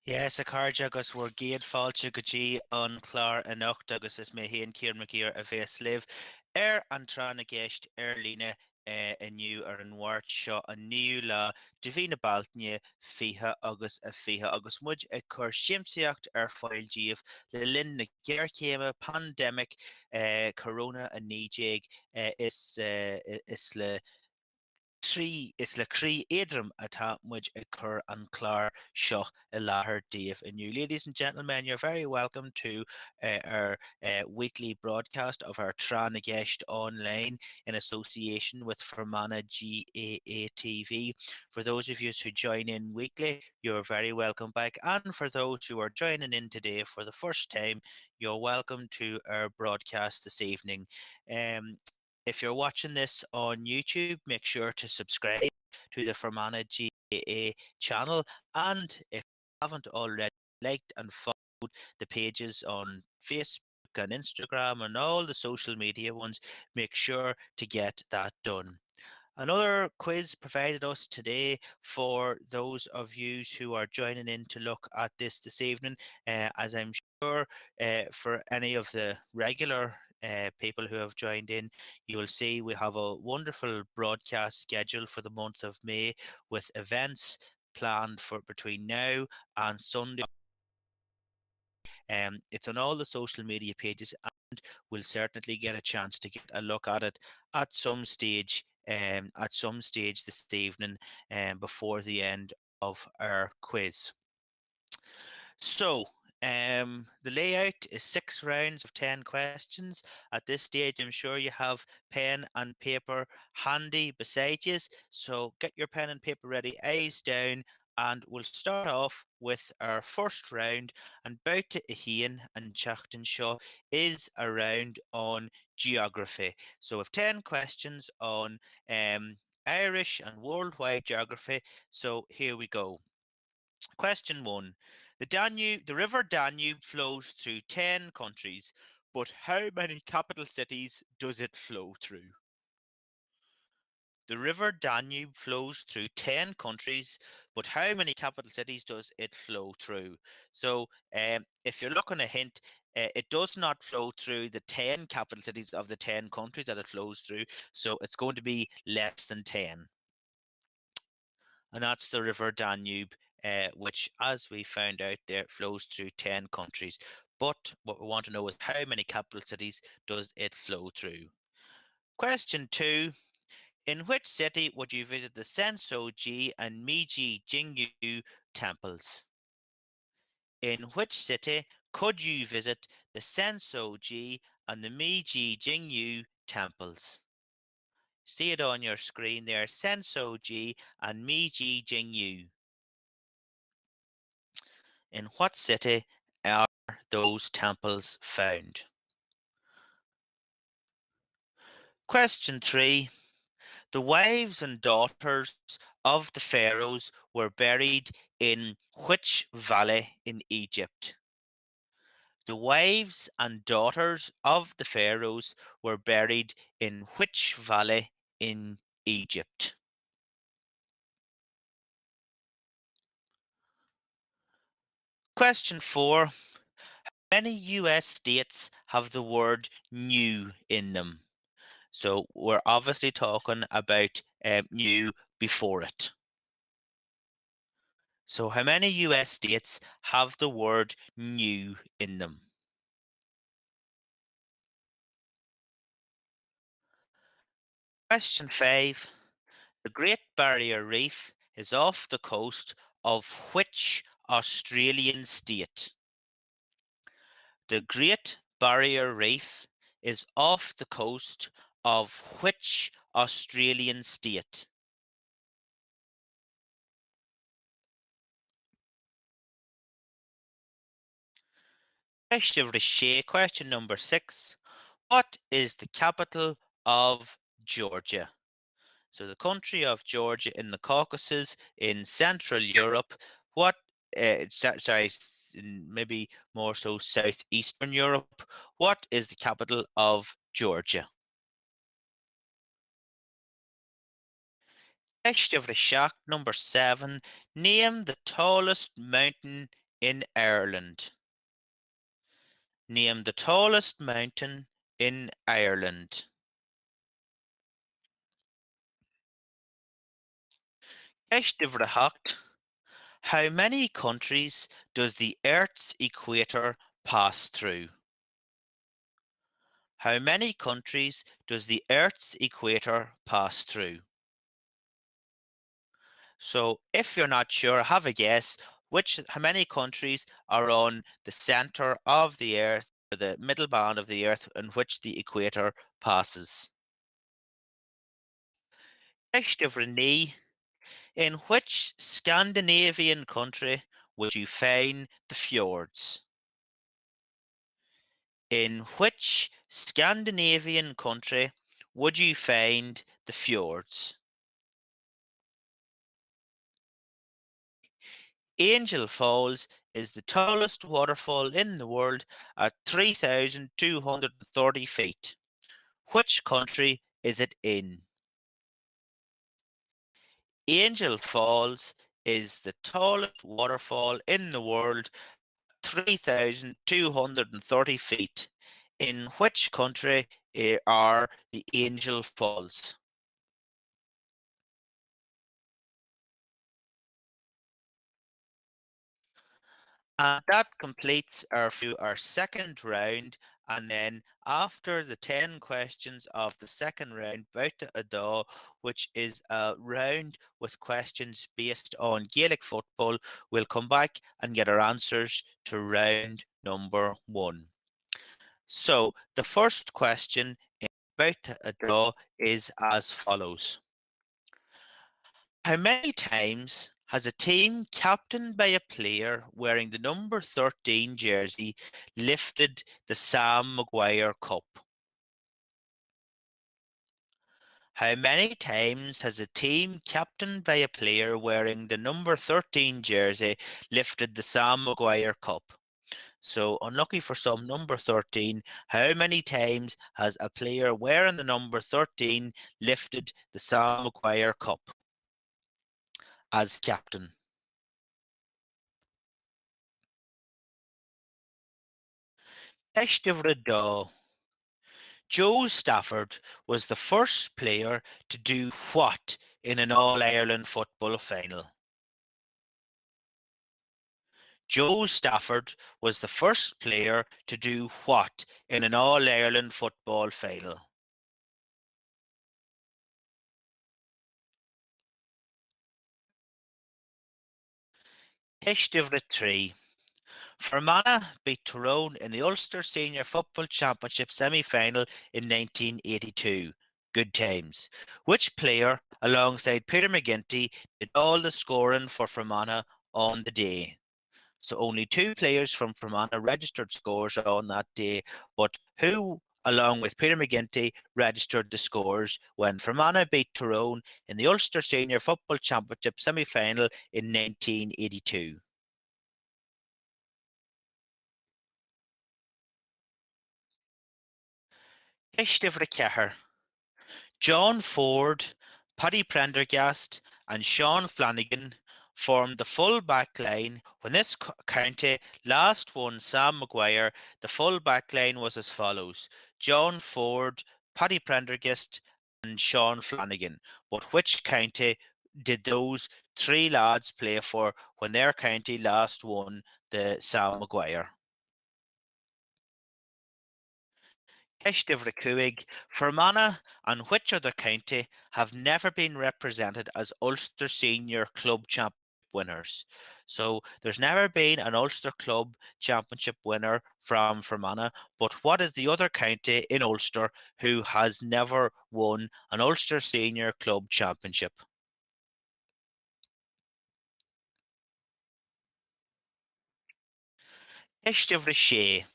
Yes, a card agus bhfuair géad fáilte go dtí an chlár anocht agus is mé héon céar macíar a bheits libh an tránna gceist líne iniu ar an bhhairt seo a níú le de bhí na baltne fithe agus a fithe agus muid ag chur siamsaíocht ar fáil díobh le linn na ggéircéime pandemic corona a níéig is le is le crí éadrom atá muid ag chur an chlár seo I láthair daobh inniu. Ladies and gentlemen, you're very welcome to our weekly broadcast of our Tráth Gceist online in association with Fermanagh GAA TV. For those of you who join in weekly, you're very welcome back. And for those who are joining in today for the first time, you're welcome to our broadcast this evening. If you're watching this on YouTube, make sure to subscribe to the Fermanagh GAA channel. And if you haven't already liked and followed the pages on Facebook and Instagram and all the social media ones, make sure to get that done. Another quiz provided us today for those of you who are joining in to look at this evening, as I'm sure for any of the regular people who have joined in, you will see we have a wonderful broadcast schedule for the month of May with events planned for between now and Sunday. It's on all the social media pages, and we'll certainly get a chance to get a look at it at some stage. This evening, before the end of our quiz. So, the layout is 6 rounds of 10 questions. At this stage, I'm sure you have pen and paper handy beside you. So get your pen and paper ready, eyes down, and we'll start off with our first round. And Bouta Ihian and Chachtan Shaw is a round on geography. So we have 10 questions on Irish and worldwide geography. So here we go. Question 1. The river Danube flows through 10 countries, but how many capital cities does it flow through? The river Danube flows through 10 countries, but how many capital cities does it flow through? So, if you're looking a hint, it does not flow through the 10 capital cities of the 10 countries that it flows through, so it's going to be less than 10. And that's the river Danube, which, as we found out there, flows through 10 countries. But what we want to know is how many capital cities does it flow through? Question 2. In which city would you visit the Sensoji and Meiji Jingyu temples? In which city could you visit the Sensoji and the Meiji Jingyu temples? See it on your screen there, Sensoji and Meiji Jingyu. In what city are those temples found? Question 3. The wives and daughters of the pharaohs were buried in which valley in Egypt? The wives and daughters of the pharaohs were buried in which valley in Egypt? Question 4. How many US states have the word new in them? So we're obviously talking about new before it. So how many US states have the word new in them? Question 5. The Great Barrier Reef is off the coast of which Australian state? The Great Barrier Reef is off the coast of which Australian state? Question number 6. What is the capital of Georgia? So the country of Georgia in the Caucasus in Central Europe. What? Sorry, maybe more so southeastern Europe. What is the capital of Georgia? Number 7. Name the tallest mountain in Ireland. Name the tallest mountain in Ireland. Ceist How many countries does the Earth's equator pass through? How many countries does the Earth's equator pass through? So if you're not sure, have a guess. How many countries are on the center of the Earth, or the middle band of the Earth, in which the equator passes? Ceist In which Scandinavian country would you find the fjords? In which Scandinavian country would you find the fjords? Angel Falls is the tallest waterfall in the world at 3,230 feet. Which country is it in? Angel Falls is the tallest waterfall in the world, 3,230 feet. In which country are the Angel Falls? And that completes our second round. And then after the 10 questions of the second round, Bouta Adá, which is a round with questions based on Gaelic football, we'll come back and get our answers to round number one. So the first question in Bouta Adá is as follows. How many times has a team captained by a player wearing the number 13 jersey lifted the Sam Maguire Cup? How many times has a team captained by a player wearing the number 13 jersey lifted the Sam Maguire Cup? So, unlucky for some, number 13. How many times has a player wearing the number 13 lifted the Sam Maguire Cup as captain? Eistivre Joe Stafford was the first player to do what in an All Ireland football final? Joe Stafford was the first player to do what in an All Ireland football final? Eistivre 3. Fermanagh beat Tyrone in the Ulster Senior Football Championship semi-final in 1982. Good times. Which player, alongside Peter McGinty, did all the scoring for Fermanagh on the day? So only two players from Fermanagh registered scores on that day, but who, along with Peter McGinty, registered the scores when Fermanagh beat Tyrone in the Ulster Senior Football Championship semi-final in 1982? Ceistifre Ceathair. John Ford, Paddy Prendergast, and Sean Flanagan formed the full back line. When this county last won Sam Maguire, the full back line was as follows: John Ford, Paddy Prendergast, and Sean Flanagan. But which county did those three lads play for when their county last won the Sam Maguire? Ceistivre Fermanagh and which other county have never been represented as Ulster Senior Club Championship winners? So there's never been an Ulster Club Championship winner from Fermanagh, but what is the other county in Ulster who has never won an Ulster Senior Club Championship? Ceistivre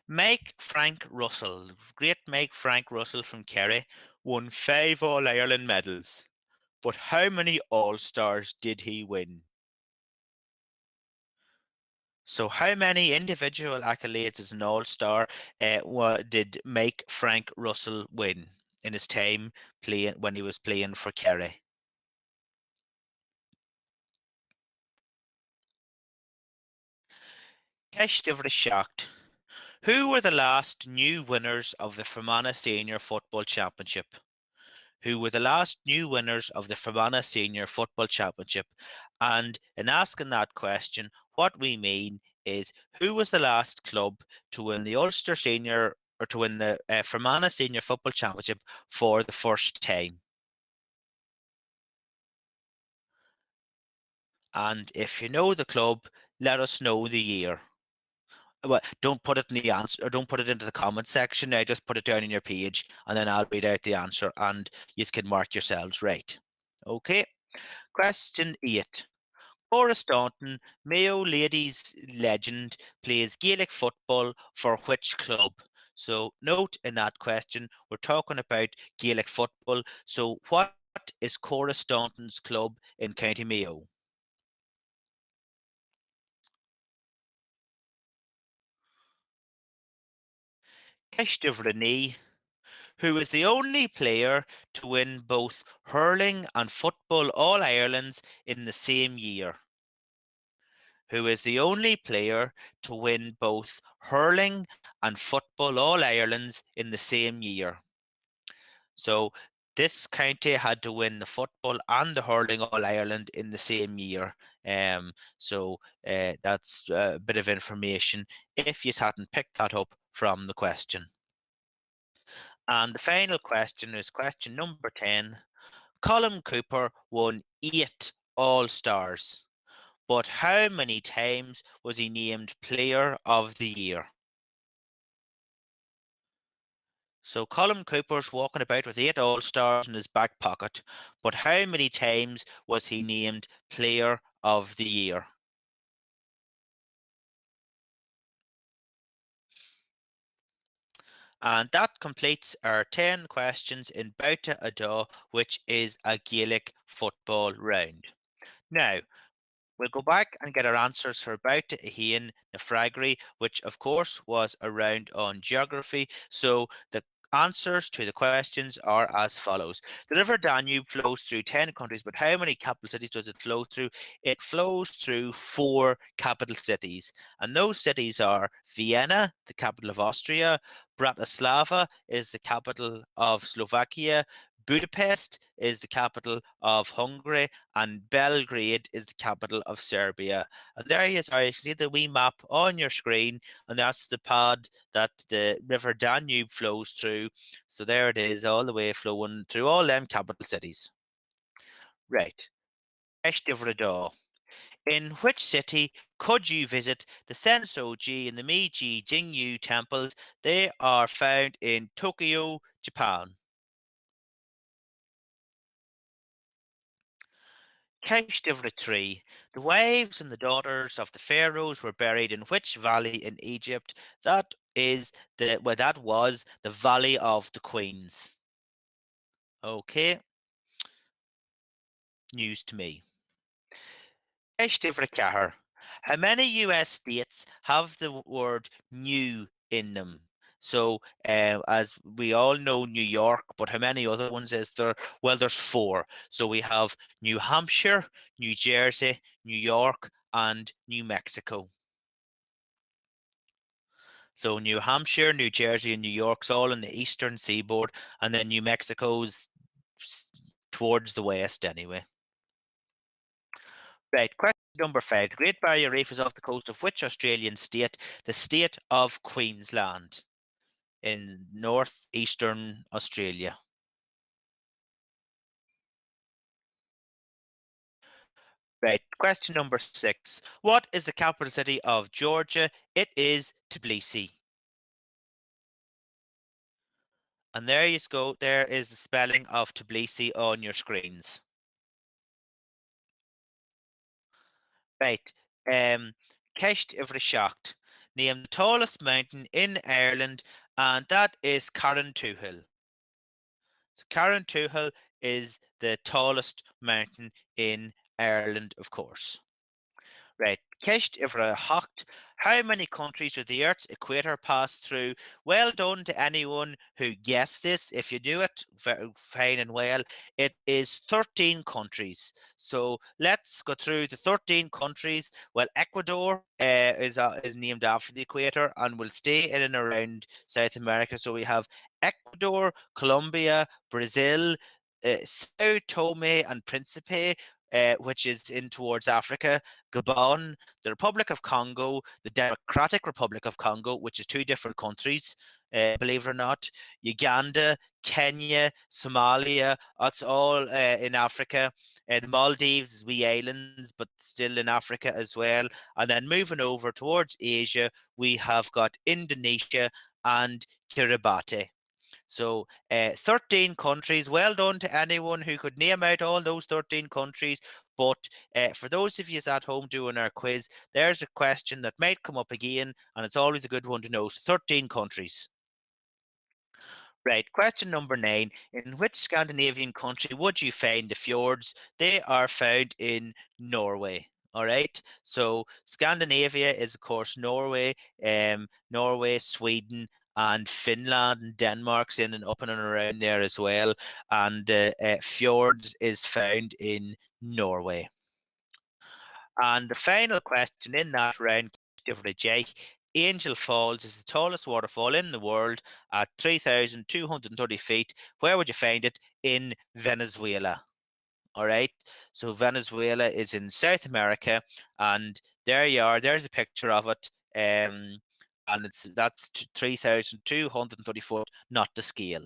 Mike Frank Russell, great Mike Frank Russell from Kerry, won 5 All Ireland medals. But how many All Stars did he win? So, how many individual accolades as an All Star did Mike Frank Russell win in his time playing when he was playing for Kerry? Ceist shocked. Who were the last new winners of the Fermanagh Senior Football Championship? Who were the last new winners of the Fermanagh Senior Football Championship? And in asking that question, what we mean is who was the last club to win the Ulster Senior or to win the Fermanagh Senior Football Championship for the first time? And if you know the club, let us know the year. Well, don't put it in the answer, or don't put it into the comment section. I just put it down on your page, and then I'll read out the answer, and you can mark yourselves right. Okay. Question 8. Horace Staunton, Mayo ladies legend, plays Gaelic football for which club? So note in that question, we're talking about Gaelic football. So what is Horace Staunton's club in County Mayo? Ceist who is the only player to win both hurling and football All Irelands in the same year. Who is the only player to win both hurling and football All Irelands in the same year. So this county had to win the football and the hurling All Ireland in the same year. That's a bit of information if you hadn't picked that up from the question. And the final question is question number 10. Colin Cooper won 8 All Stars, but how many times was he named Player of the Year? So Colin Cooper's walking about with 8 All Stars in his back pocket, but how many times was he named Player of the Year? And that completes our 10 questions in Bouta Ada, which is a Gaelic football round. Now, we'll go back and get our answers for about Ahain Nefragri, which of course was around on geography. So the answers to the questions are as follows. The River Danube flows through 10 countries, but how many capital cities does it flow through? It flows through 4 capital cities, and those cities are Vienna, the capital of Austria, Bratislava is the capital of Slovakia, Budapest is the capital of Hungary, and Belgrade is the capital of Serbia. And there you are, you can see the wee map on your screen, and that's the pad that the River Danube flows through. So there it is, all the way flowing through all them capital cities. Right. Eshtivrador. In which city could you visit the Sensoji and the Meiji Jingyu temples? They are found in Tokyo, Japan. Tree. The wives and the daughters of the pharaohs were buried in which valley in Egypt? That was the Valley of the Queens. Okay, news to me. How many US states have the word new in them? So, as we all know, New York, but how many other ones is there? Well, there's 4. So we have New Hampshire, New Jersey, New York, and New Mexico. So New Hampshire, New Jersey, and New York's all in the eastern seaboard, and then New Mexico's towards the west anyway. Right, question number 5. The Great Barrier Reef is off the coast of which Australian state? The state of Queensland in northeastern Australia. Right, question number 6. What is the capital city of Georgia? It is Tbilisi. And there you go. There is the spelling of Tbilisi on your screens. Right. Ceist Shocked. Name the tallest mountain in Ireland, and that is Carrauntoohil. So Carrauntoohil is the tallest mountain in Ireland, of course. Right. Ceist ifra hocht. How many countries with the Earth's equator pass through? Well done to anyone who guessed this. If you do it, fine and well. It is 13 countries. So let's go through the 13 countries. Well, Ecuador is named after the equator and will stay in and around South America. So we have Ecuador, Colombia, Brazil, Sao Tome and Principe, which is in towards Africa, Gabon, the Republic of Congo, the Democratic Republic of Congo, which is two different countries, believe it or not, Uganda, Kenya, Somalia, that's all in Africa. The Maldives is wee islands, but still in Africa as well. And then moving over towards Asia, we have got Indonesia and Kiribati. So 13 countries. Well done to anyone who could name out all those 13 countries. But for those of you at home doing our quiz, there's a question that might come up again, and it's always a good one to know. So 13 countries. Right, question number 9. In which Scandinavian country would you find the fjords? They are found in Norway. All right, so Scandinavia is, of course, Norway, Sweden, and Finland and Denmark's in and up and around there as well. And fjords is found in Norway. And the final question in that round, Jake, Angel Falls is the tallest waterfall in the world at 3,230 feet. Where would you find it? In Venezuela. All right. So Venezuela is in South America, and there you are. There's a picture of it. And that's 3,230 foot, not the scale.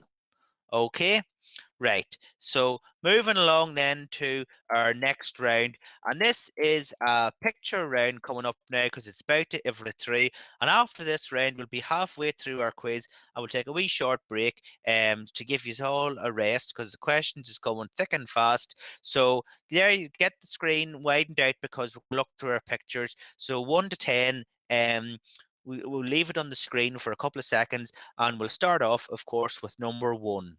Okay. Right. So moving along then to our next round, and this is a picture round coming up now because it's about to every three. And after this round, we'll be halfway through our quiz, and we'll take a wee short break to give you all a rest because the questions is going thick and fast. So there you get the screen widened out because we'll look through our pictures. So 1 to 10. We'll leave it on the screen for a couple of seconds, and we'll start off, of course, with number 1.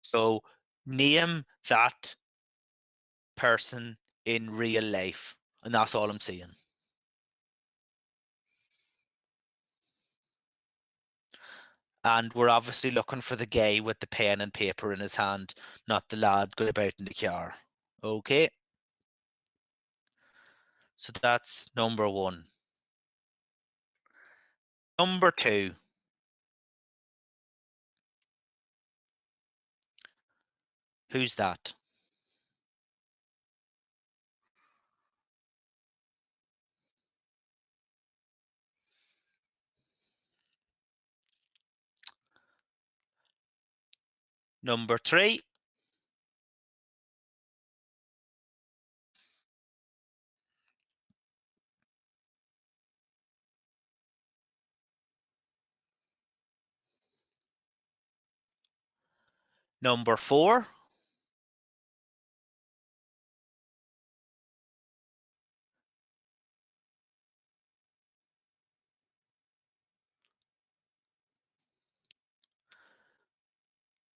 So name that person in real life. And that's all I'm saying. And we're obviously looking for the guy with the pen and paper in his hand, not the lad going about in the car. Okay, so that's number 1. Number 2, who's that? Number 3, number 4,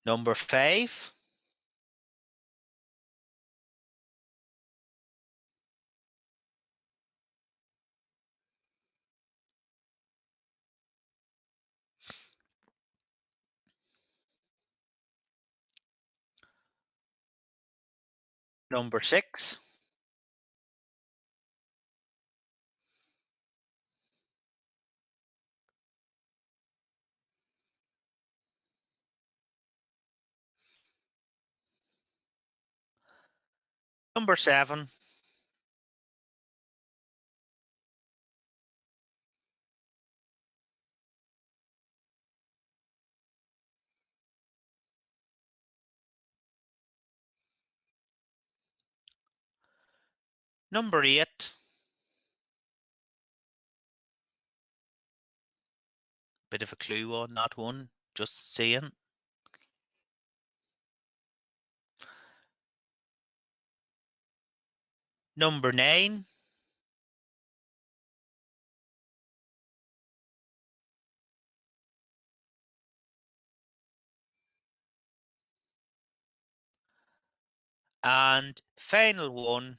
number 5, number 6, number 7, number 8. Bit of a clue on that one, just saying. Number 9, and final one,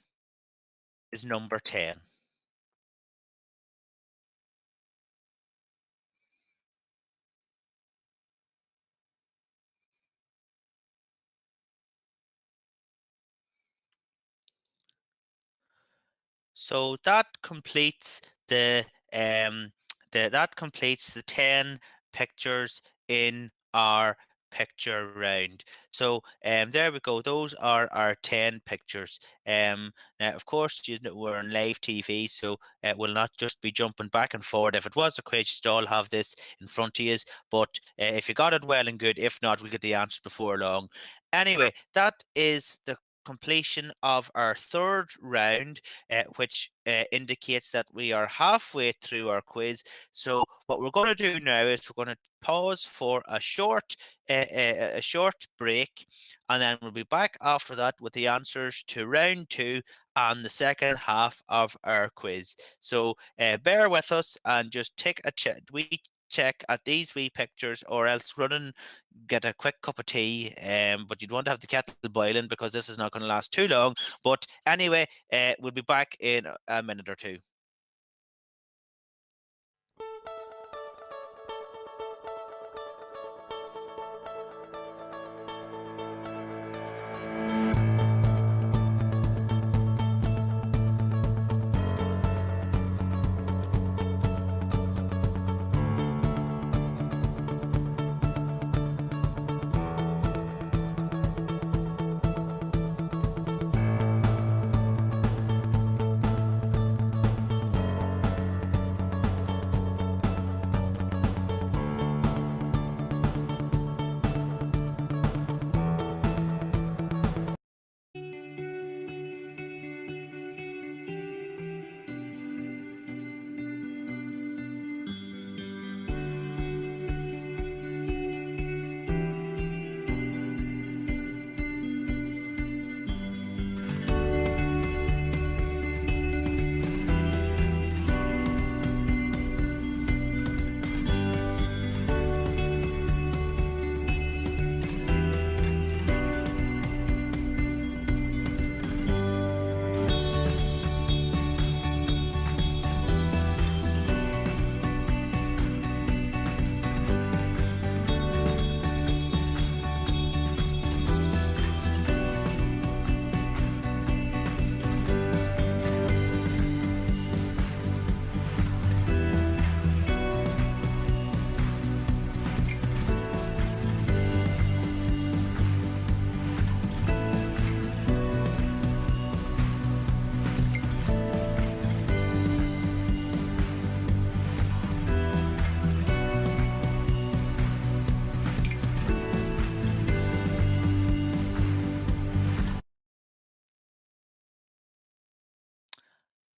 is number 10. So um that completes the 10 pictures in our picture round. So there we go. Those are our 10 pictures. Now of course we're on live TV, so we'll not just be jumping back and forward. If it was a quiz, you'd all have this in front of you. But if you got it, well and good. If not, we'll get the answers before long. Anyway, that is the completion of our third round, which indicates that we are halfway through our quiz. So what we're going to do now is we're going to pause for a short break, and then we'll be back after that with the answers to round two and the second half of our quiz. So bear with us and just take a check at these wee pictures, or else run and get a quick cup of tea. But you'd want to have the kettle boiling because this is not going to last too long. But anyway, we'll be back in a minute or two.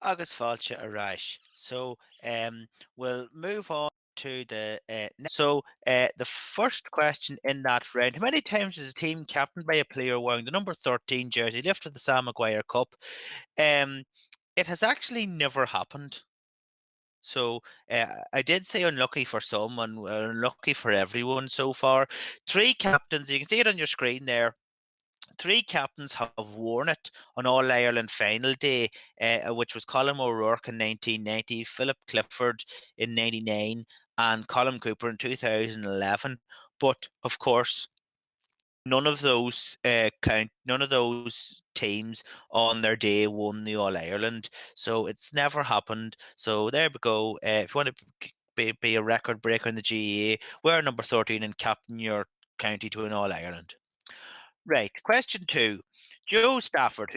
Agus fáilte a So we'll move on to the so the first question in that round: how many times is a team captained by a player wearing the number 13 jersey lifted the Sam Maguire Cup? Um, it has actually never happened. So I did say unlucky for some and unlucky for everyone so far. Three captains, you can see it on your screen there. Three captains have worn it on All Ireland final day, which was Colin O'Rourke in 1990, Philip Clifford in 99, and Colin Cooper in 2011. But of course, none of those teams on their day won the All Ireland. So it's never happened. So there we go. If you want to be a record breaker in the GAA, wear number 13 and captain your county to an All Ireland. Right. Question two. Joe Stafford,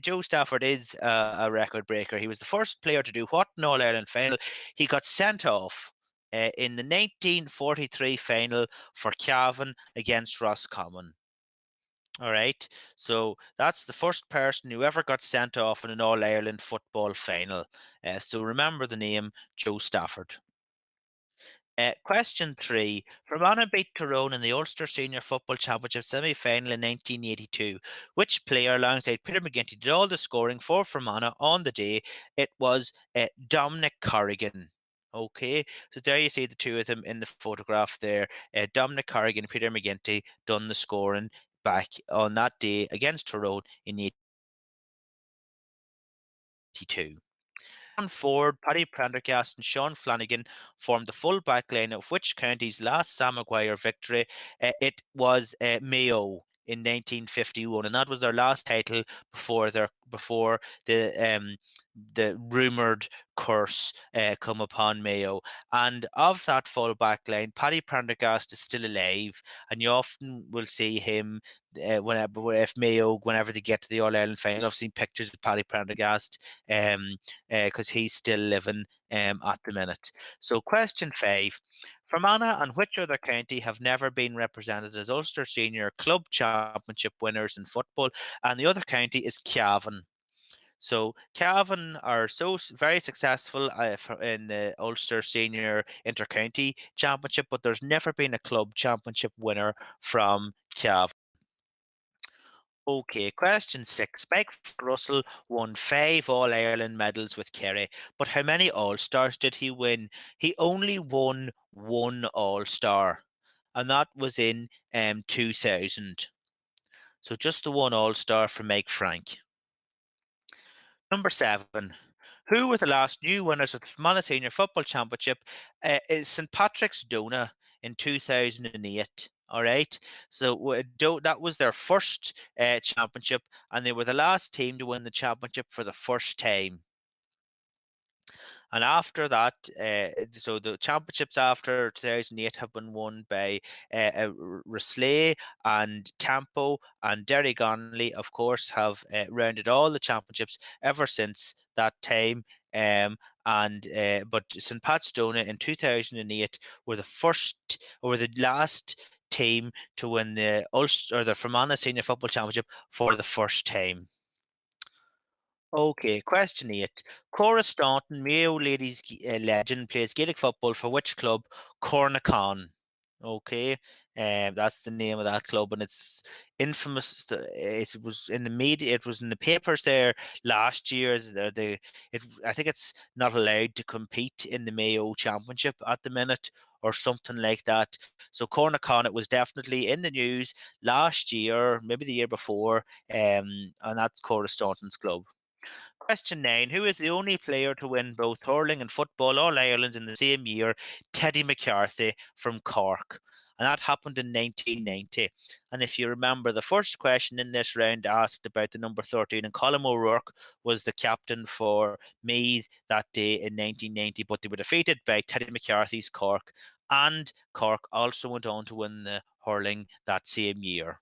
Joe Stafford is a record breaker. He was the first player to do what in All Ireland final? He got sent off in the 1943 final for Cavan against Roscommon. All right. So that's the first person who ever got sent off in an All Ireland football final. So remember the name Joe Stafford. Question three. Fermanagh beat Tyrone in the Ulster Senior Football Championship semi final in 1982. Which player, alongside Peter McGinty, did all the scoring for Fermanagh on the day? It was Dominic Corrigan. Okay, so there you see the two of them in the photograph there. Dominic Corrigan and Peter McGinty done the scoring back on that day against Tyrone in 1992. John Ford, Paddy Prendergast, and Sean Flanagan formed the full back line of which county's last Sam Maguire victory? It was Mayo in 1951, and that was their last title before the rumored curse come upon Mayo. And of that full back line, Paddy Prendergast is still alive, and you often will see him whenever they get to the All Ireland final. I've seen pictures of Paddy Prendergast. Because he's still living at the minute. So, question 5. Fermanagh and which other county have never been represented as Ulster Senior Club Championship winners in football? And the other county is Cavan. So Cavan are very successful in the Ulster Senior Intercounty Championship, but there's never been a club championship winner from Cavan. Okay, question 6. Mike Russell won 5 All-Ireland medals with Kerry, but how many All-Stars did he win? He only won one All-Star, and that was in 2000. So just the one All-Star for Mike Frank. Number 7. Who were the last new winners of the Fermanagh Senior Football Championship? Is St Patrick's Donagh in 2008. All right. So that was their first championship, and they were the last team to win the championship for the first time. And after that, so the championships after 2008 have been won by Roslay and Campo, and Derry Gonley, of course, have rounded all the championships ever since that time. But St Pat's Donagh in 2008 were the last team to win the Ulster or the Fermanagh Senior Football Championship for the first time. Okay, question 8. Cora Staunton, Mayo ladies legend, plays Gaelic football for which club? Cornacan. Okay, that's the name of that club, and it's infamous. It was in the media. It was in the papers there last year. I think it's not allowed to compete in the Mayo Championship at the minute, or something like that. So Cornacan, it was definitely in the news last year, maybe the year before, and that's Cora Staunton's club. Question 9. Who is the only player to win both hurling and football All Ireland in the same year? Teddy McCarthy from Cork. And that happened in 1990. And if you remember, the first question in this round asked about the number 13, and Colm O'Rourke was the captain for Meath that day in 1990, but they were defeated by Teddy McCarthy's Cork. And Cork also went on to win the hurling that same year.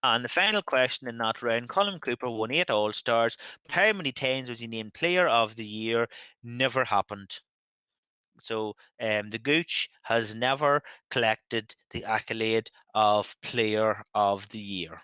And the final question in that round, Colin Cooper won 8 All-Stars, but how many times was he named Player of the Year? Never happened. So the Gooch has never collected the accolade of Player of the Year.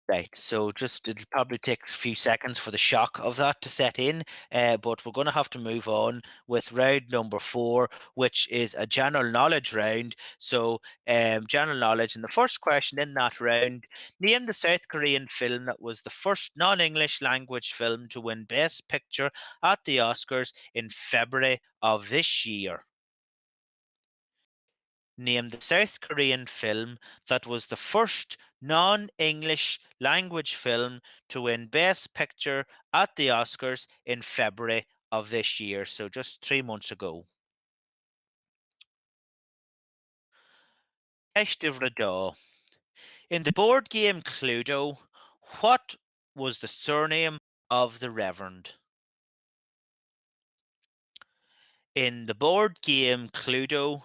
Right, so it'll probably take a few seconds for the shock of that to set in, but we're going to have to move on with round number 4, which is a general knowledge round. So, general knowledge, and the first question in that round: name the South Korean film that was the first non-English language film to win Best Picture at the Oscars in February of this year. Name the South Korean film that was the first non-English language film to win Best Picture at the Oscars in February of this year, so just 3 months ago. Eist In the board game Cluedo, what was the surname of the Reverend? In the board game Cluedo,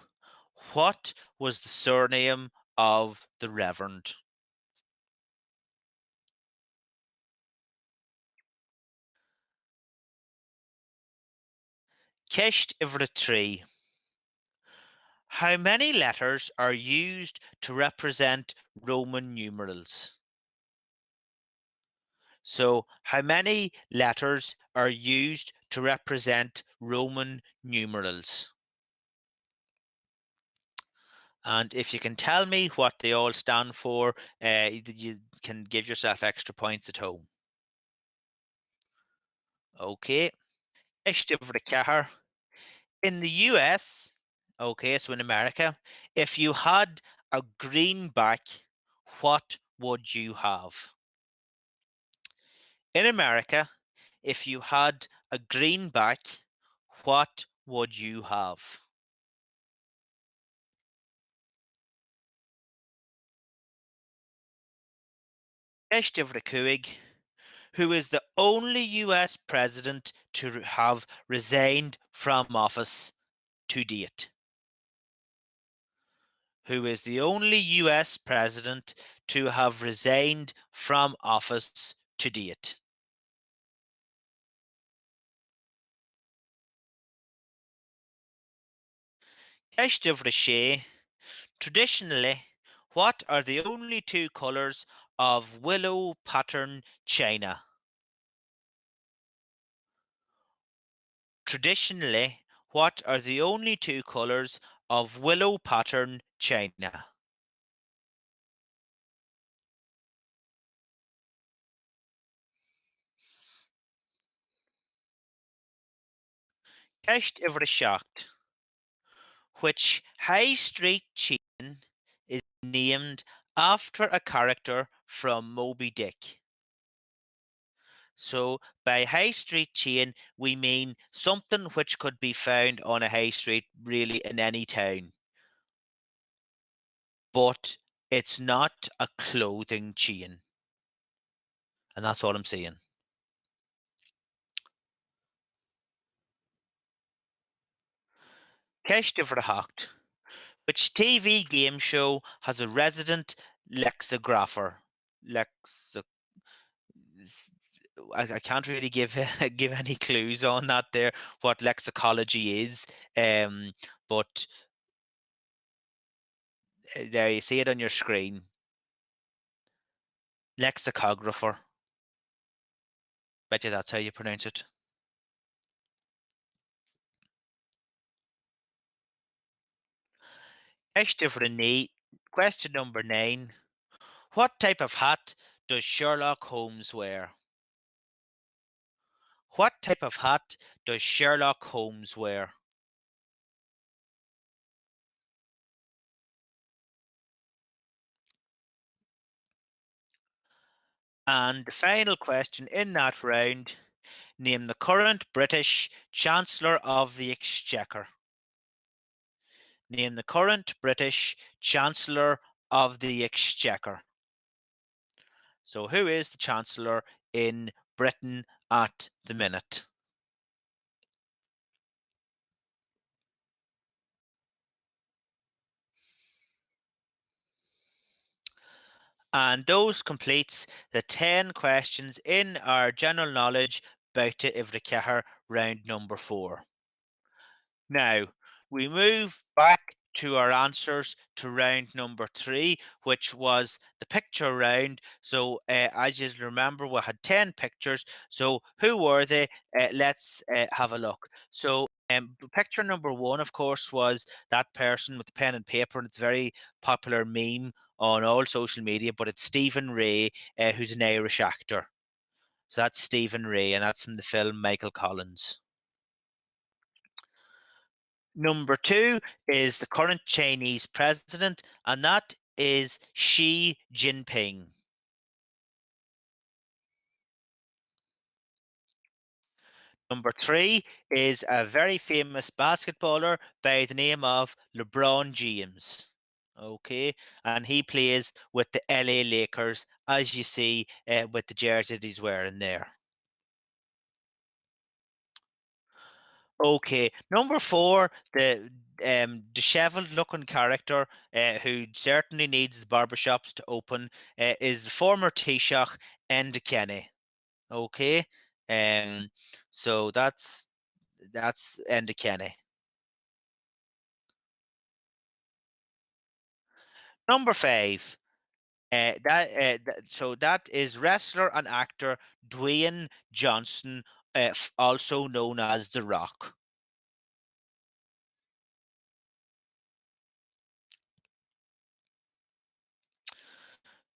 what was the surname of the Reverend? Ceist tree. How many letters are used to represent Roman numerals? So, how many letters are used to represent Roman numerals? And if you can tell me what they all stand for, you can give yourself extra points at home. Okay. Ishtivrakahar. In the US, okay, so in America, if you had a greenback, what would you have? In America, if you had a greenback, what would you have? Estevan Kuig, who is the only US president to have resigned from office to date. Who is the only US president to have resigned from office to date. Estevan, traditionally, what are the only two colours of willow pattern china? Traditionally, what are the only two colours of willow pattern china? Ceist Ivre Shocked. Which high street chain is named after a character from Moby Dick? So, by high street chain, we mean something which could be found on a high street really in any town, but it's not a clothing chain. And that's all I'm saying. Ceist Ivre Shocked. Which TV game show has a resident lexicographer? Lexi- I can't really give give any clues on that there what lexicology is. But there you see it on your screen. Lexicographer. Bet you that's how you pronounce it. Extra for the knee. Question number 9. What type of hat does Sherlock Holmes wear? What type of hat does Sherlock Holmes wear? And the final question in that round, name the current British Chancellor of the Exchequer. Name the current British Chancellor of the Exchequer. So, who is the Chancellor in Britain at the minute? And those completes the 10 questions in our general knowledge Bouta Ivriceathair round number 4. Now, we move back to our answers to round number 3, which was the picture round. So, as you remember, we had 10 pictures. So, who were they? Let's have a look. So, picture number 1, of course, was that person with the pen and paper, and it's a very popular meme on all social media, but it's Stephen Ray, who's an Irish actor. So, that's Stephen Ray, and that's from the film Michael Collins. Number 2 is the current Chinese president, and that is Xi Jinping. Number 3 is a very famous basketballer by the name of LeBron James. Okay, and he plays with the LA Lakers, as you see with the jersey that he's wearing there. Okay, number 4, the disheveled looking character who certainly needs the barbershops to open is the former Taoiseach Enda Kenny. Okay, um, so that's Enda Kenny. Number 5, so that is wrestler and actor Dwayne Johnson, also known as The Rock.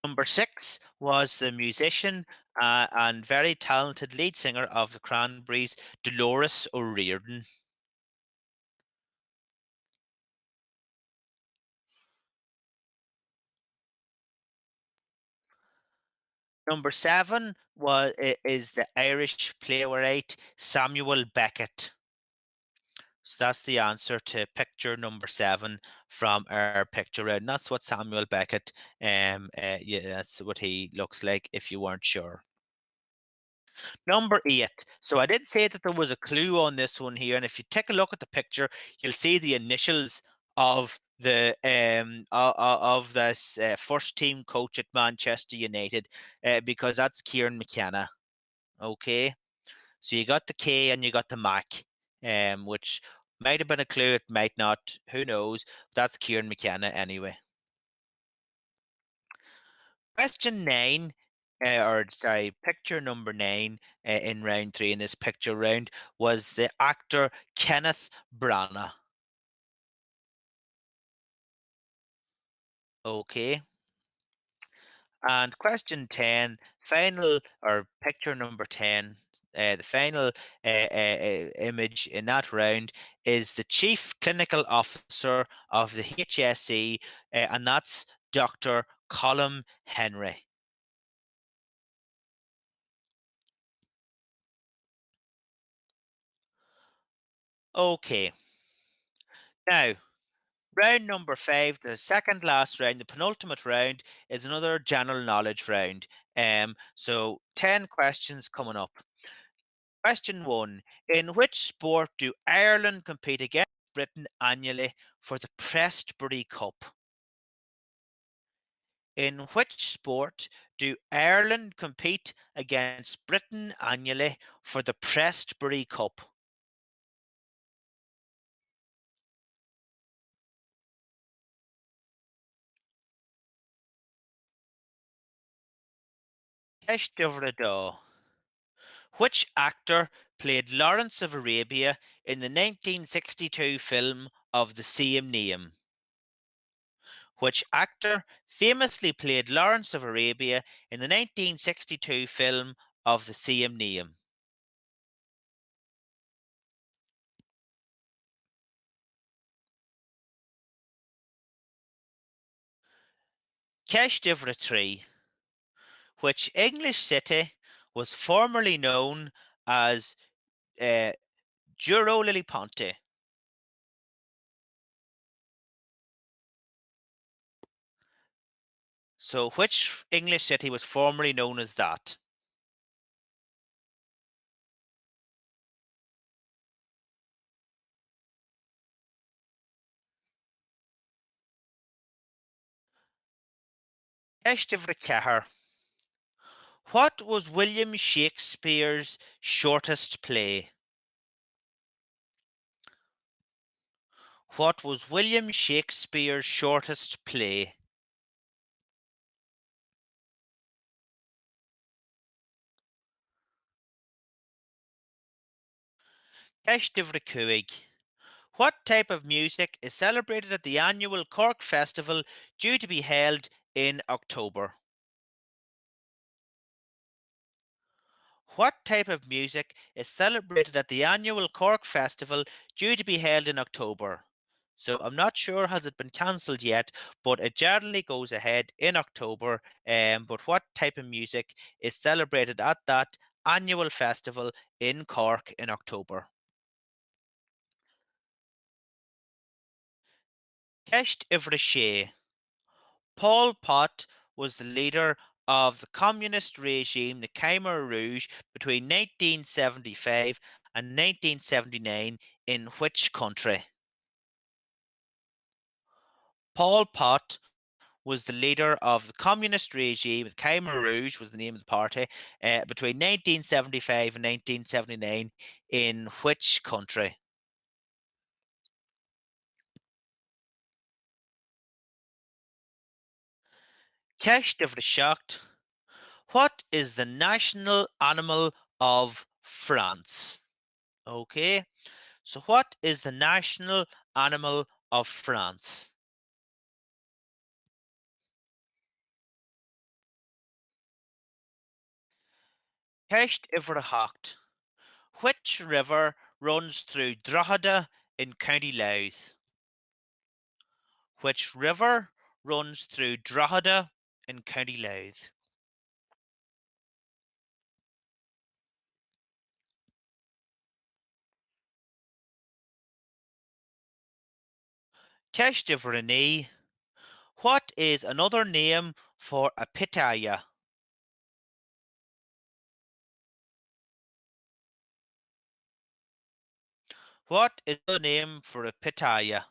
Number 6 was the musician and very talented lead singer of the Cranberries, Dolores O'Riordan. Number seven is the Irish playwright Samuel Beckett. So that's the answer to picture number seven from our picture round. That's what Samuel Beckett, yeah, that's what he looks like if you weren't sure. Number eight. So I did say that there was a clue on this one here, and if you take a look at the picture, you'll see the initials of the of this first team coach at Manchester United, because that's Kieran McKenna. Okay, so you got the K and you got the Mac, which might have been a clue, it might not. Who knows? That's Kieran McKenna anyway. Question nine, or sorry, picture number nine in round three in this picture round was the actor Kenneth Branagh. Okay. And question 10, final or picture number 10, the final image in that round is the Chief Clinical Officer of the HSE, and that's Dr. Colm Henry. Okay. Now, round number five, the second last round, the penultimate round, is another general knowledge round. So 10 questions coming up. Question one: in which sport do Ireland compete against Britain annually for the Prestbury Cup? In which sport do Ireland compete against Britain annually for the Prestbury Cup? Ceist. Which actor played Lawrence of Arabia in the 1962 film of the same name? Which actor famously played Lawrence of Arabia in the 1962 film of the same name? Ceist. Which English city was formerly known as uh, Juro Liliponte? So, which English city was formerly known as that? Ceist. What was William Shakespeare's shortest play? What was William Shakespeare's shortest play? Ceist. What type of music is celebrated at the annual Cork Festival due to be held in October? What type of music is celebrated at the annual Cork Festival due to be held in October? So I'm not sure has it been cancelled yet, but it generally goes ahead in October. But what type of music is celebrated at that annual festival in Cork in October? Ceist Ivre. Pol Pot was the leader of the communist regime, the Khmer Rouge, between 1975 and 1979 in which country? Pol Pot was the leader of the communist regime, the Khmer Rouge was the name of the party, between 1975 and 1979 in which country? Ceist of the Shocked. What is the national animal of France? Okay, so what is the national animal of France? Ceist Ivre. Which river runs through Drogheda in County Louth? Which river runs through Drogheda in County Louth? Question for Renee. What is another name for a pitaya? What is the name for a pitaya?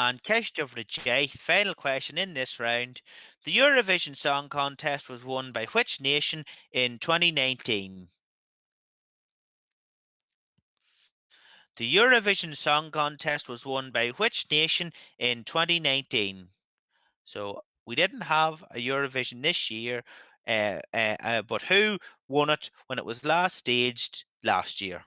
And question for Jay, final question in this round. The Eurovision Song Contest was won by which nation in 2019? The Eurovision Song Contest was won by which nation in 2019? So we didn't have a Eurovision this year, but who won it when it was last staged last year?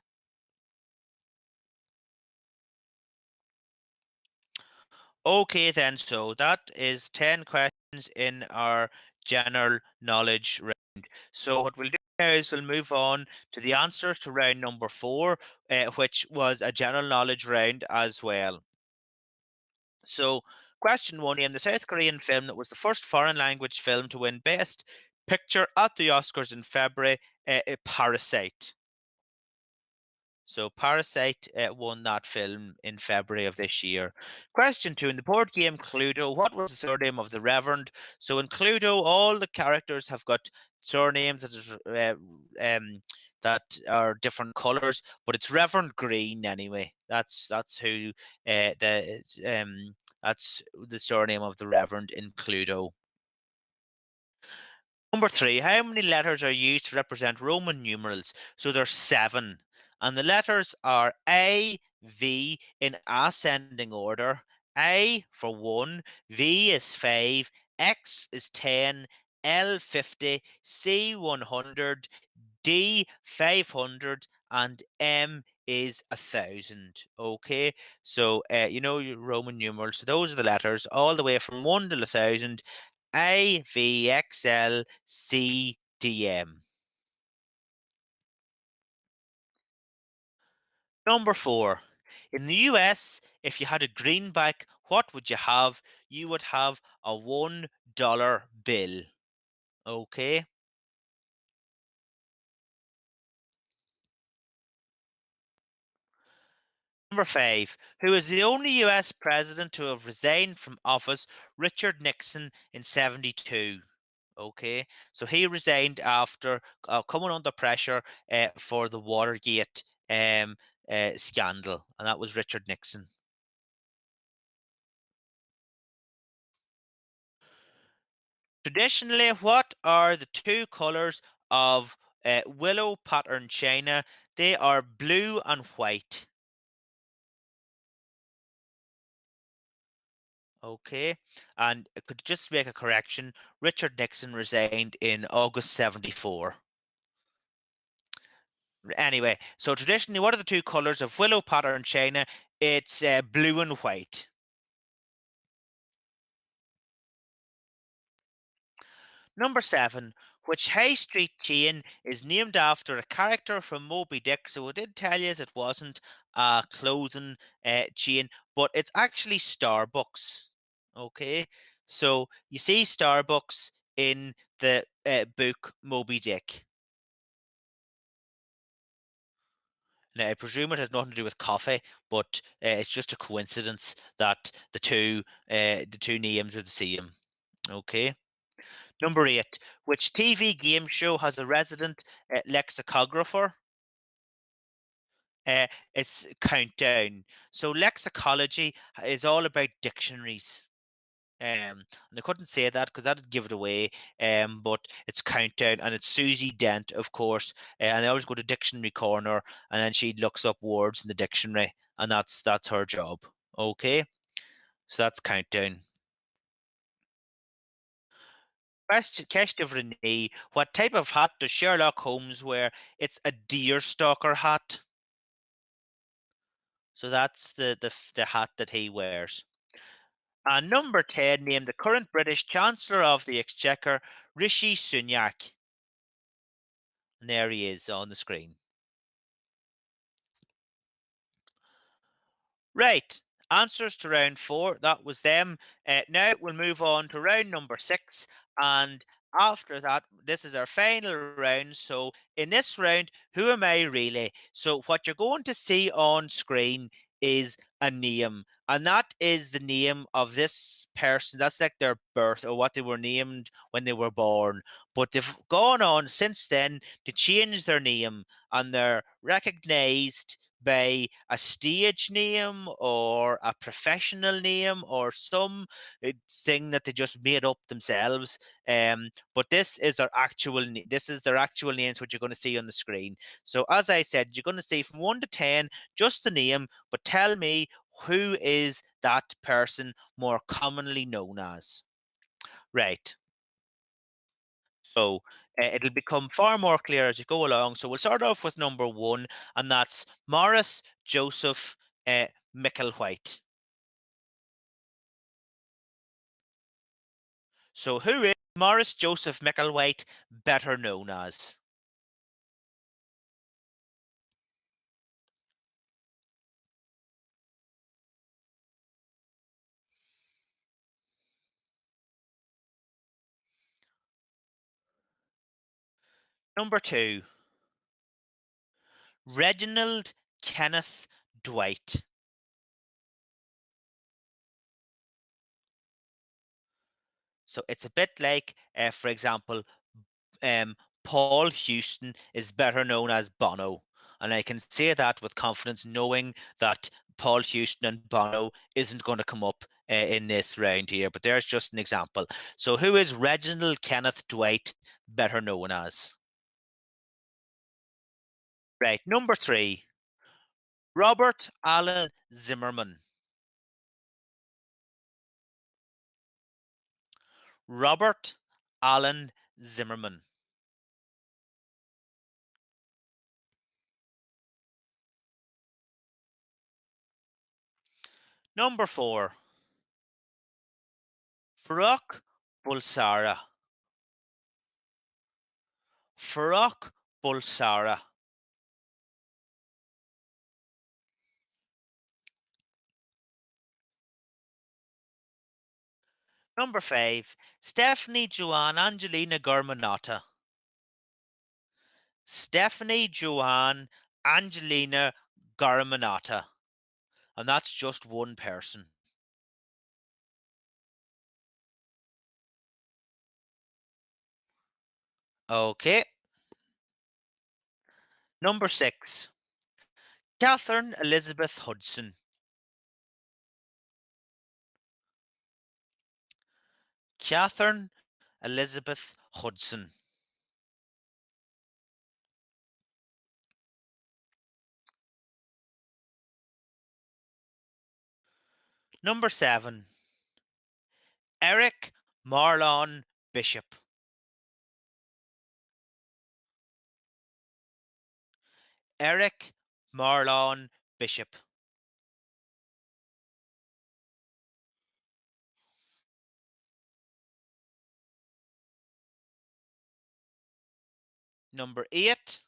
Okay, then. So that is 10 questions in our general knowledge round. So what we'll do now is we'll move on to the answers to round number four, which was a general knowledge round as well. So, question one, name the South Korean film that was the first foreign language film to win Best Picture at the Oscars in February, Parasite. So Parasite won that film in February of this year. Question two, in the board game Cluedo, what was the surname of the Reverend? So in Cluedo, all the characters have got surnames that are different colours, but it's Reverend Green anyway. That's who the that's the surname of the Reverend in Cluedo. Number three, how many letters are used to represent Roman numerals? So there's seven. And the letters are A, V in ascending order. A for 1, V is 5, X is 10, L 50, C 100, D 500, and M is 1,000. Okay, so you know your Roman numerals. So those are the letters all the way from 1 to 1,000. A, V, X, L, C, D, M. Number four. In the US, if you had a greenback, what would you have? You would have a $1 bill. Okay. Number five. Who is the only US president to have resigned from office? Richard Nixon in 72. Okay. So he resigned after coming under pressure for the Watergate scandal. And that was Richard Nixon. Traditionally, what are the two colors of willow pattern china? They are blue and white. Okay, and I could just make a correction. Richard Nixon resigned in August 74. Anyway, so traditionally, what are the two colors of willow pattern china? It's blue and white. Number seven, which high street chain is named after a character from Moby Dick? So it did tell you it wasn't a clothing chain, but it's actually Starbucks. Okay, so you see Starbucks in the book Moby Dick. Now, I presume it has nothing to do with coffee, but it's just a coincidence that the two names are the same. Okay. Number eight, which TV game show has a resident lexicographer? It's Countdown. So lexicology is all about dictionaries. And I couldn't say that because that'd give it away. But it's Countdown, and it's Susie Dent, of course. And I always go to Dictionary Corner, and then she looks up words in the dictionary, and that's her job. Okay, so that's Countdown. Question of Renee. What type of hat does Sherlock Holmes wear? It's a deerstalker hat. So that's the hat that he wears. And number 10, name the current British Chancellor of the Exchequer, Rishi Sunak. And there he is on the screen. Right. Answers to round four. That was them. Now we'll move on to round number six. And After that, this is our final round. So in this round, who am I really? So what you're going to see on screen is a name, and that is the name of this person. That's like their birth or what they were named when they were born. But they've gone on since then to change their name, and they're recognized by a stage name or a professional name or some thing that they just made up themselves. But this is their actual names, what you're going to see on the screen. So as I said, you're going to see from 1 to 10, just the name, but tell me, who is that person more commonly known as? Right. So it'll become far more clear as you go along. So we'll start off with number one, and that's Morris Joseph Micklewhite. So who is Morris Joseph Micklewhite, better known as? Number two, Reginald Kenneth Dwight. So it's a bit like, for example, um, Paul Houston is better known as Bono. And I can say that with confidence, knowing that Paul Houston and Bono isn't going to come up in this round here. But there's just an example. So who is Reginald Kenneth Dwight better known as? Right. Number three, Robert Allen Zimmerman. Robert Allen Zimmerman. Number four, Farrokh Bulsara. Farrokh Bulsara. Number five, Stephanie Joanne Angelina Germanotta. Stephanie Joanne Angelina Germanotta. And that's just one person. Okay. Number six, Catherine Elizabeth Hudson. Catherine Elizabeth Hudson. Number seven, Eric Marlon Bishop. Eric Marlon Bishop. Number eight,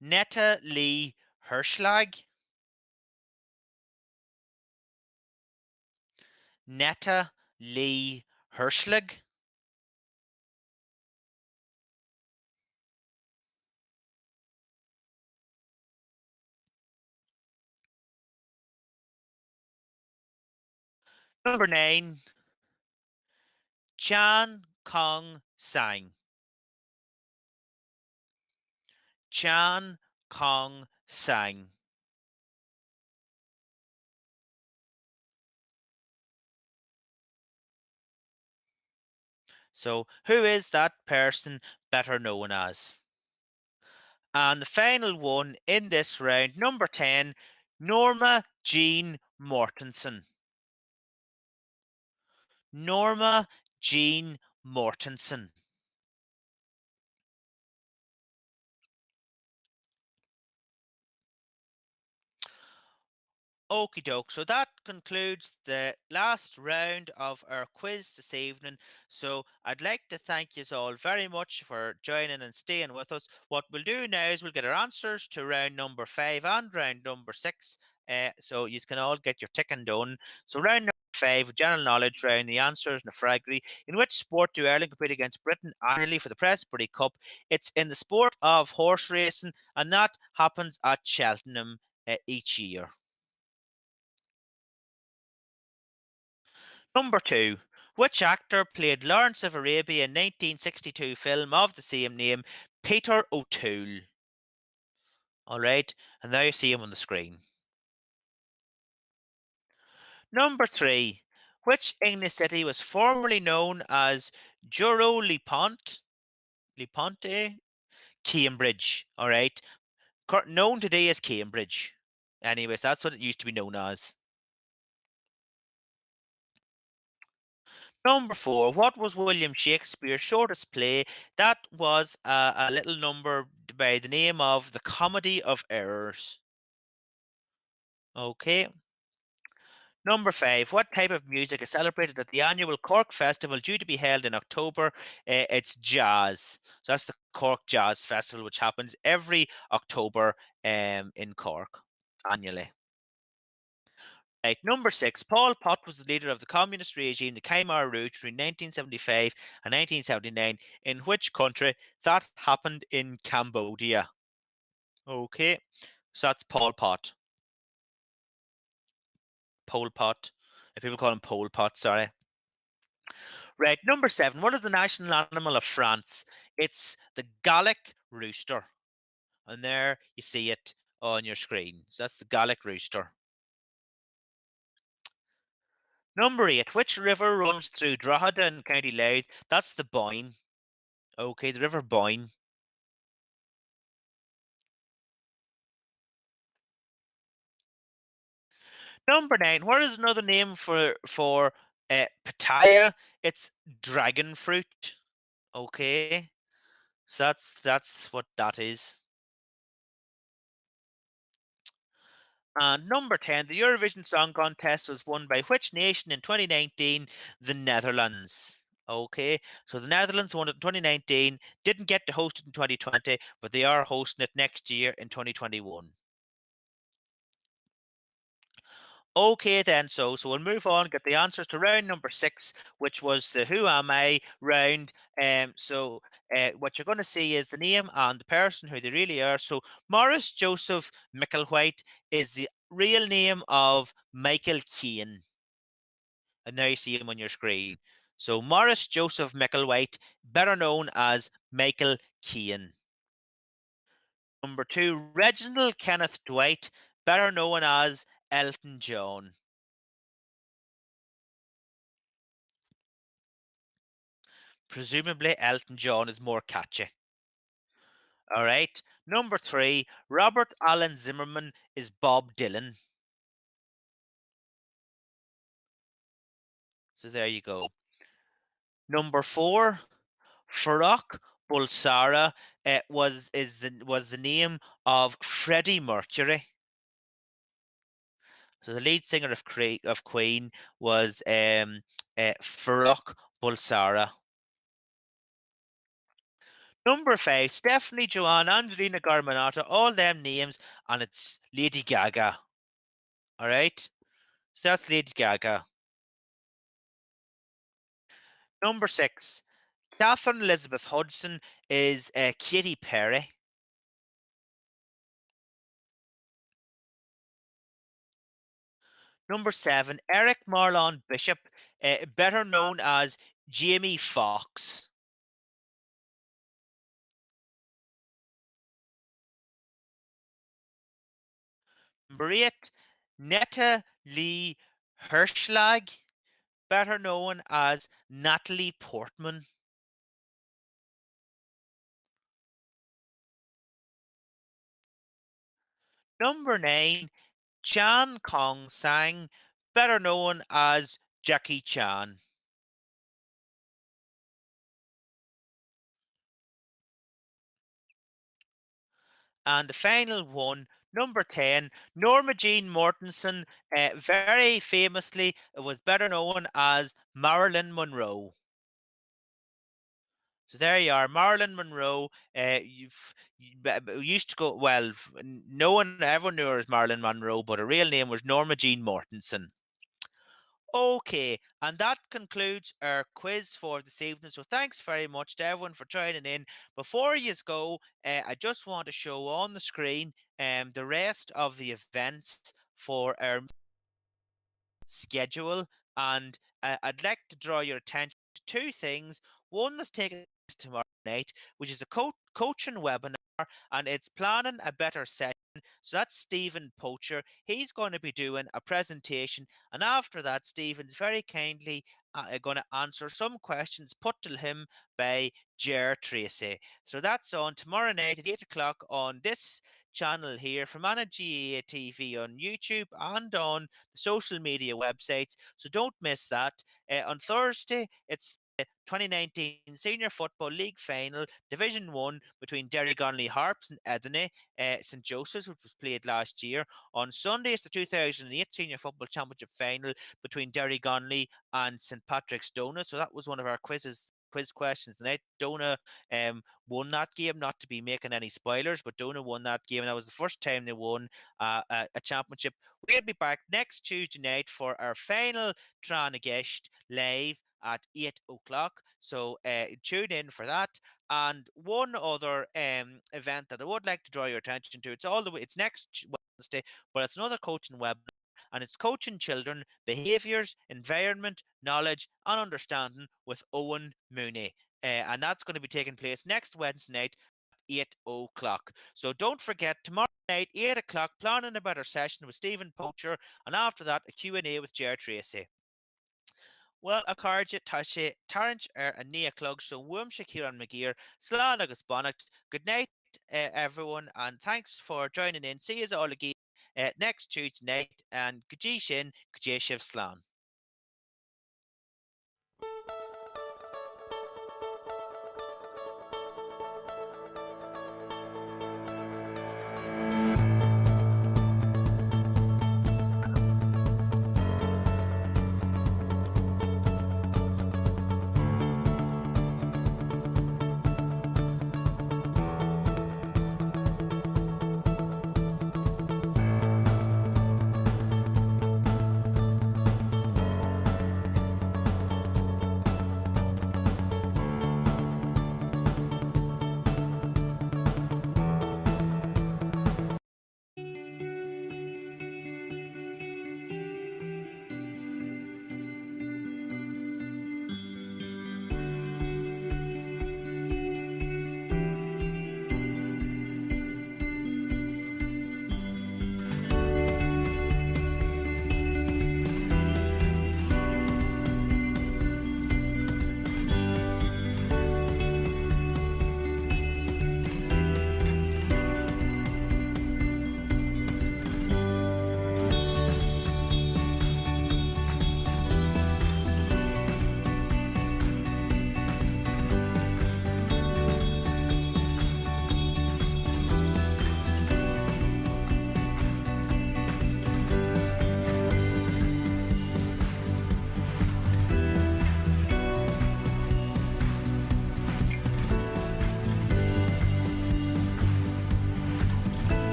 Netta Lee Herschlag. Netta Lee Herschlag. Number nine, Chan Kong Sang. Chan Kong Sang. So, who is that person better known as? And the final one in this round, number 10, Norma Jean Mortensen. Norma Jean Mortensen. Okie doke. So that concludes the last round of our quiz this evening. So I'd like to thank you all very much for joining and staying with us. What we'll do now is we'll get our answers to round number five and round number six. So you can all get your ticking done. So round number 5, general knowledge round. The answer is Nafragri. In which sport do Ireland compete against Britain annually for the Presbytery Cup? It's in the sport of horse racing, and that happens at Cheltenham each year. Number 2. Which actor played Lawrence of Arabia in 1962 film of the same name, Peter O'Toole? All right, and there you see him on the screen. Number 3. Which English city was formerly known as Juro Liponte? Cambridge. All right, known today as Cambridge. Anyways, that's what it used to be known as. Number 4. What was William Shakespeare's shortest play? That was a little number by the name of The Comedy of Errors. Okay. Number 5. What type of music is celebrated at the annual Cork Festival due to be held in October? It's jazz. So that's the Cork Jazz Festival, which happens every October in Cork annually. Right, number 6. Paul Pot was the leader of the communist regime, the Khmer Rouge, between 1975 and 1979. In which country? That happened in Cambodia. Okay, so that's Paul Pot. Pol Pot. If people call him Pol Pot, sorry. Right, number 7. What is the national animal of France? It's the Gallic rooster. And there you see it on your screen. So that's the Gallic rooster. Number 8. Which river runs through Drogheda in County Louth? That's the Boyne. Okay, the River Boyne. Number 9. What is another name for pitaya? It's dragon fruit. Okay, so that's what that is. And number 10, the Eurovision Song Contest was won by which nation in 2019? The Netherlands. Okay, so the Netherlands won it in 2019, didn't get to host it in 2020, but they are hosting it next year in 2021. Okay, then, so we'll move on, get the answers to round number 6, which was the Who Am I round. What you're going to see is the name and the person who they really are. So Morris Joseph Micklewhite is the real name of Michael Caine, and there you see him on your screen. So Morris Joseph Micklewhite, better known as Michael Caine. Number 2, Reginald Kenneth Dwight, better known as Elton John. Presumably, Elton John is more catchy. All right. Number 3, Robert Allen Zimmerman is Bob Dylan. So there you go. Number 4, Farrokh Bulsara was the name of Freddie Mercury. So the lead singer of Queen was Farrokh Bulsara. Number 5, Stephanie Joanne, Angelina Garmanata, all them names, and it's Lady Gaga. All right. So that's Lady Gaga. Number 6, Catherine Elizabeth Hudson is Katy Perry. Number 7, Eric Marlon Bishop, better known as Jamie Foxx. Number 8, Netta Lee Hirschlag, better known as Natalie Portman. Number 9, Chan Kong Sang, better known as Jackie Chan. And the final one, number 10, Norma Jean Mortensen, very famously was better known as Marilyn Monroe. So there you are, Marilyn Monroe. Used to go, well, no one ever knew her as Marilyn Monroe, but her real name was Norma Jean Mortensen. Okay, and that concludes our quiz for this evening. So thanks very much to everyone for joining in. Before you go, I just want to show on the screen the rest of the events for our schedule, and I'd like to draw your attention to two things. One that's taking place tomorrow night, which is a coaching webinar, and it's planning a better session. So that's Stephen Poacher. He's going to be doing a presentation, and after that, Stephen's very kindly going to answer some questions put to him by Ger Tracy. So that's on tomorrow night at 8 o'clock on this channel here from Anna GAA TV on YouTube and on the social media websites. So don't miss that. On Thursday, it's the 2019 Senior Football League Final, Division 1 between Derry Gonley Harps and Edinburgh St Joseph's, which was played last year. On Sunday, it's the 2008 Senior Football Championship Final between Derry Gonley and St Patrick's Donagh. So that was one of our quiz questions tonight. Donagh won that game, not to be making any spoilers, but Donagh won that game. And that was the first time they won a championship. We'll be back next Tuesday night for our final Tráth live at 8 o'clock. So tune in for that. And one other event that I would like to draw your attention to, it's all the way, it's next Wednesday, but it's another coaching webinar, and it's coaching children behaviors, environment, knowledge, and understanding with Owen Mooney. And that's going to be taking place next Wednesday night at 8 o'clock. So don't forget, tomorrow night, 8 o'clock, planning a better session with Stephen Poacher, and after that, a Q&A with Ger Tracy. Well, a cardja tá sé tarint a níoclog so bhuaim sé Ciarán McGear, slán agus bonnet. Good night, everyone, and thanks for joining in. See you all again next Tuesday night, and go dtí sin, go dtí sibh slán.